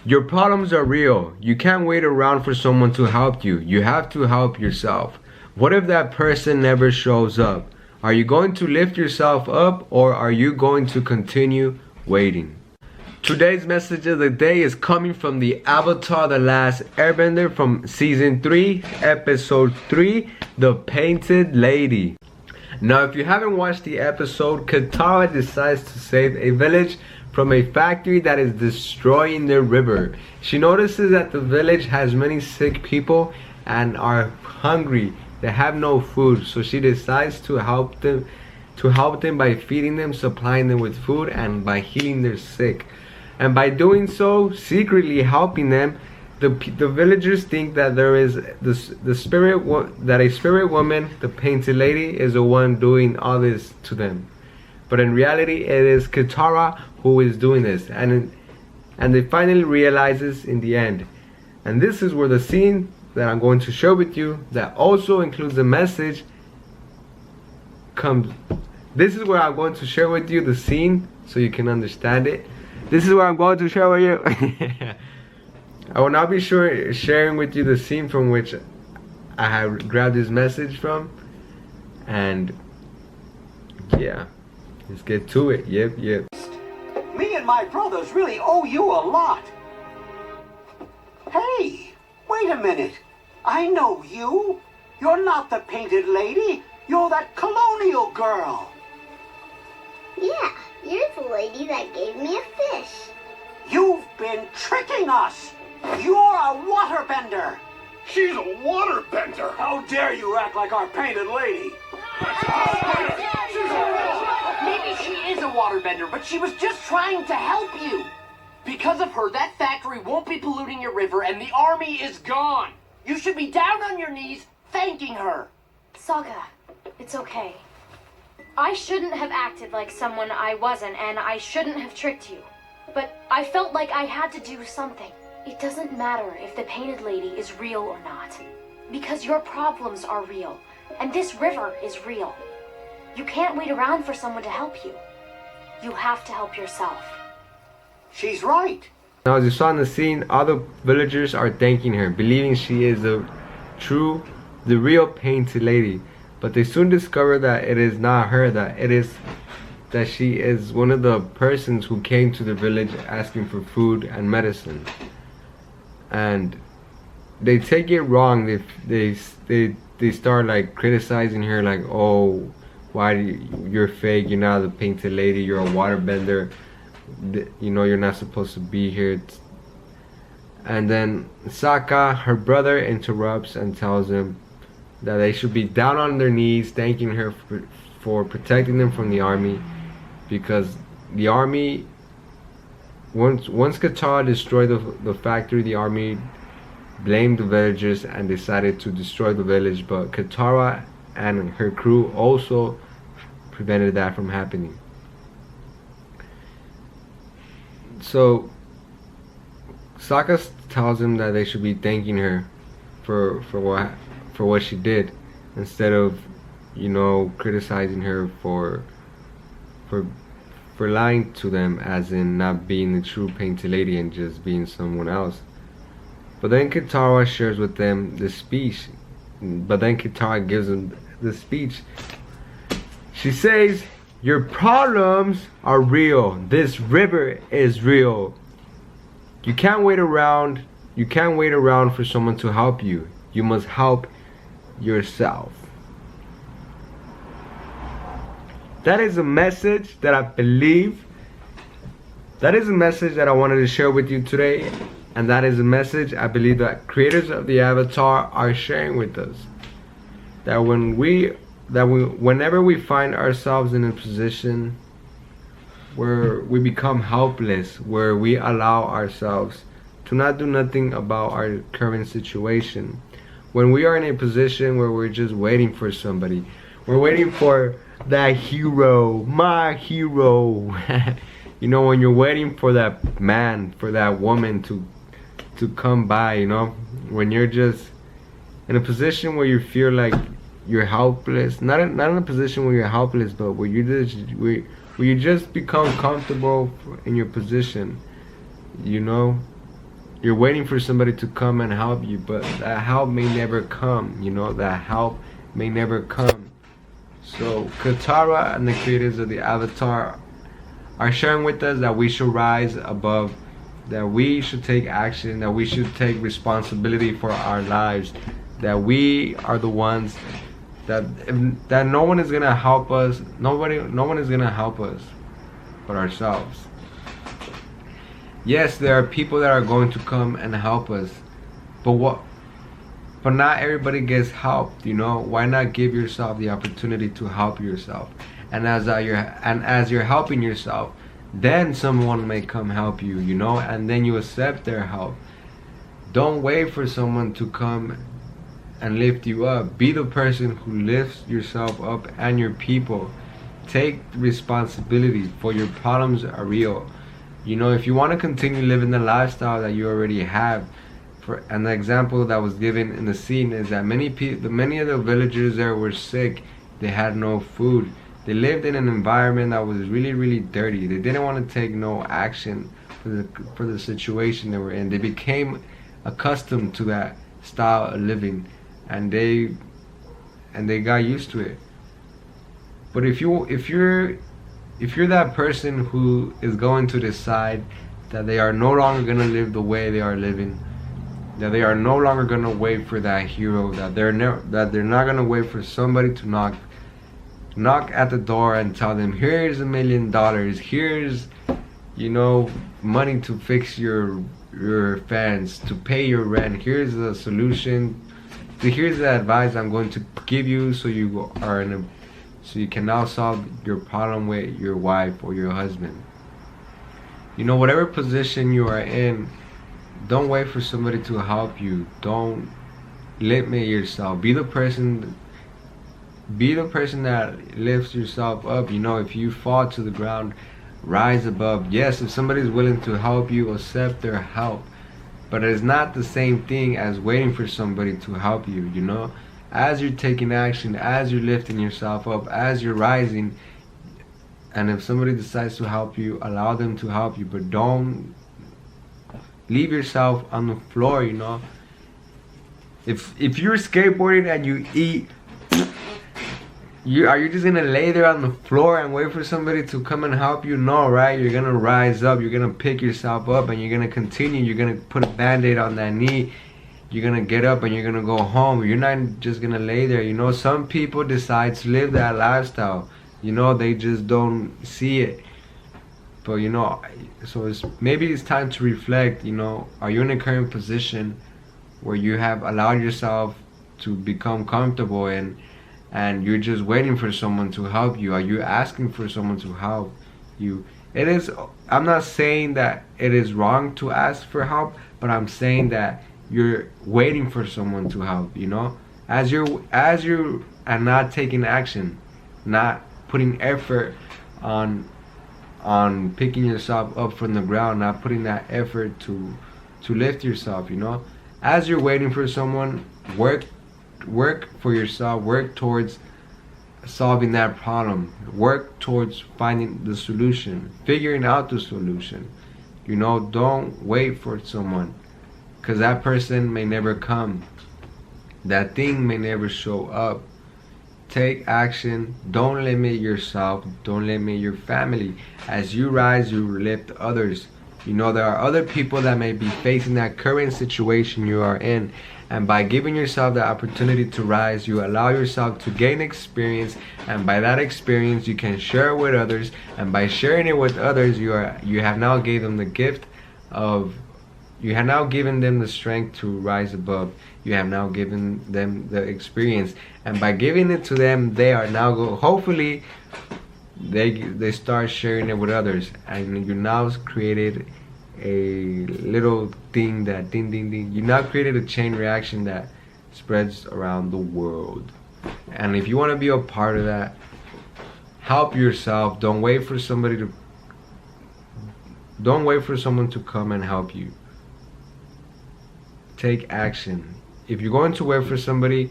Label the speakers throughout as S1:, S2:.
S1: Your problems are real. You can't wait around for someone to help you. You have to help yourself. What if that person never shows up? Are you going to lift yourself up, or are you going to continue waiting? Today's message of the day is coming from the Avatar The Last Airbender from Season 3, Episode 3, The Painted Lady. Now, if you haven't watched the episode, Katara decides to save a village from a factory that is destroying the river. She notices that the village has many sick people and are hungry. They have no food, so she decides to help them by feeding them, supplying them with food, and by healing their sick. And by doing so, secretly helping them, the villagers think that there is a spirit woman, the painted lady, is the one doing all this to them. But in reality, it is Katara who is doing this, and they finally realizes in the end. And this is where the scene that I'm going to share with you, that also includes a message, comes. This is where I'm going to share with you the scene so you can understand it. This is where I'm going to share with you. I will now be sharing with you the scene from which I have grabbed this message from. And yeah, let's get to it. Yep.
S2: Me and my brothers really owe you a lot. Hey, wait a minute. I know you. You're not the painted lady. You're that colonial girl.
S3: Yeah, you're the lady that gave me a fish.
S2: You've been tricking us. You're a waterbender.
S4: She's a waterbender.
S2: How dare you act like our painted lady?
S5: Maybe she is a waterbender, but she was just trying to help you. Because of her, that factory won't be polluting your river and the army is gone. You should be down on your knees thanking her.
S6: Sokka, it's okay. I shouldn't have acted like someone I wasn't, and I shouldn't have tricked you. But I felt like I had to do something. It doesn't matter if the painted lady is real or not, because your problems are real, and this river is real. You can't wait around for someone to help you. You have to help yourself.
S2: She's right.
S1: Now, as you saw in the scene, all the villagers are thanking her, believing she is the real painted lady. But they soon discover that it is not her, that she is one of the persons who came to the village asking for food and medicine. And they take it wrong. They start like criticizing her, like, oh, you're fake, you're not the painted lady, you're a waterbender, you know, you're not supposed to be here. And then Sokka, her brother, interrupts and tells them that they should be down on their knees thanking her for protecting them from the army, because the army, once Katara destroyed the factory, the army blamed the villagers and decided to destroy the village, but Katara and her crew also prevented that from happening. So Sokka tells them that they should be thanking her for what she did, instead of, you know, criticizing her for lying to them, as in not being the true painted lady and just being someone else. But then Katara shares with them the speech. But then Katara gives them the speech. She says, your problems are real. This river is real. You can't wait around for someone to help you. You must help yourself. That is a message that I believe, that is a message that I wanted to share with you today, and that is a message I believe that creators of the Avatar are sharing with us. That whenever we find ourselves in a position where we become helpless, where we allow ourselves to not do nothing about our current situation, when we are in a position where we're just waiting for somebody, we're waiting for that hero, my hero. You know, when you're waiting for that man, for that woman to come by, you know, when you're just in a position where you feel like you're helpless, not in a position where you're helpless, but where you just become comfortable in your position, you know, you're waiting for somebody to come and help you, but that help may never come, you know, that help may never come. So Katara and the creators of the Avatar are sharing with us that we should rise above, that we should take action, that we should take responsibility for our lives, that we are the ones that no one is gonna help us, no one is gonna help us but ourselves. Yes, there are people that are going to come and help us, but not everybody gets helped, you know. Why not give yourself the opportunity to help yourself? And as you're helping yourself, then someone may come help you, you know, and then you accept their help. Don't wait for someone to come and lift you up. Be the person who lifts yourself up and your people. Take responsibility, for your problems are real. You know, if you want to continue living the lifestyle that you already have, and the example that was given in the scene is that many of the villagers there were sick. They had no food. They lived in an environment that was really, really dirty. They didn't want to take no action for the situation they were in. They became accustomed to that style of living, and they got used to it. But if you're that person who is going to decide that they are no longer going to live the way they are living, that they are no longer going to wait for that hero, that they're not going to wait for somebody to knock at the door and tell them, here's $1 million, here's, you know, money to fix your fence, to pay your rent, here's the solution, here's the advice I'm going to give you so you can now solve your problem with your wife or your husband. You know, whatever position you are in, don't wait for somebody to help you. Don't limit yourself. Be the person that lifts yourself up. You know, if you fall to the ground, rise above. Yes, if somebody's willing to help you, accept their help. But it's not the same thing as waiting for somebody to help you, you know. As you're taking action, as you're lifting yourself up, as you're rising, and if somebody decides to help you, allow them to help you, but don't leave yourself on the floor, you know. If you're skateboarding and you eat, are you just gonna lay there on the floor and wait for somebody to come and help you? No, right? You're gonna rise up, you're gonna pick yourself up, and you're gonna continue. You're gonna put a band-aid on that knee. You're gonna get up and you're gonna go home. You're not just gonna lay there, you know. Some people decide to live that lifestyle, you know. They just don't see it. But you know, so maybe it's time to reflect, you know. Are you in a current position where you have allowed yourself to become comfortable and you're just waiting for someone to help you? Are you asking for someone to help you? I'm not saying that it is wrong to ask for help, but I'm saying that you're waiting for someone to help, you know. As you are not taking action, not putting effort on picking yourself up from the ground, not putting that effort to lift yourself, you know. As you're waiting for someone, work for yourself, work towards solving that problem, work towards finding the solution, figuring out the solution, you know. Don't wait for someone, because that person may never come, that thing may never show up. Take action. Don't limit yourself. Don't limit your family. As you rise, you lift others. You know, there are other people that may be facing that current situation you are in, and by giving yourself the opportunity to rise, you allow yourself to gain experience, and by that experience you can share it with others, and by sharing it with others, you have now given them the gift of, you have now given them the strength to rise above. You have now given them the experience, and by giving it to them, they are now hopefully they start sharing it with others, and you now created a little thing that ding ding ding. You now created a chain reaction that spreads around the world. And if you want to be a part of that, help yourself. Don't wait for someone to come and help you. Take action. If you're going to wait for somebody,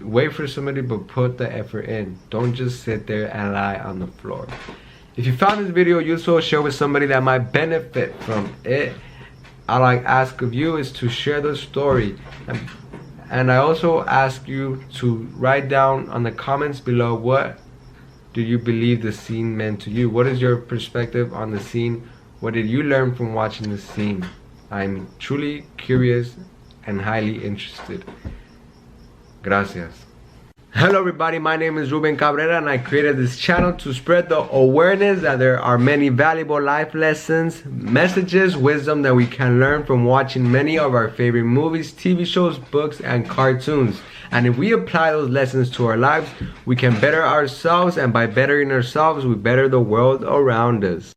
S1: wait for somebody, but put the effort in. Don't just sit there and lie on the floor. If you found this video useful, share with somebody that might benefit from it. all I ask of you is to share the story. And I also ask you to write down on the comments below, what do you believe the scene meant to you? What is your perspective on the scene? What did you learn from watching the scene? I'm truly curious and highly interested. Gracias. Hello everybody, my name is Ruben Cabrera and I created this channel to spread the awareness that there are many valuable life lessons, messages, wisdom that we can learn from watching many of our favorite movies, TV shows, books, and cartoons. And if we apply those lessons to our lives, we can better ourselves, and by bettering ourselves, we better the world around us.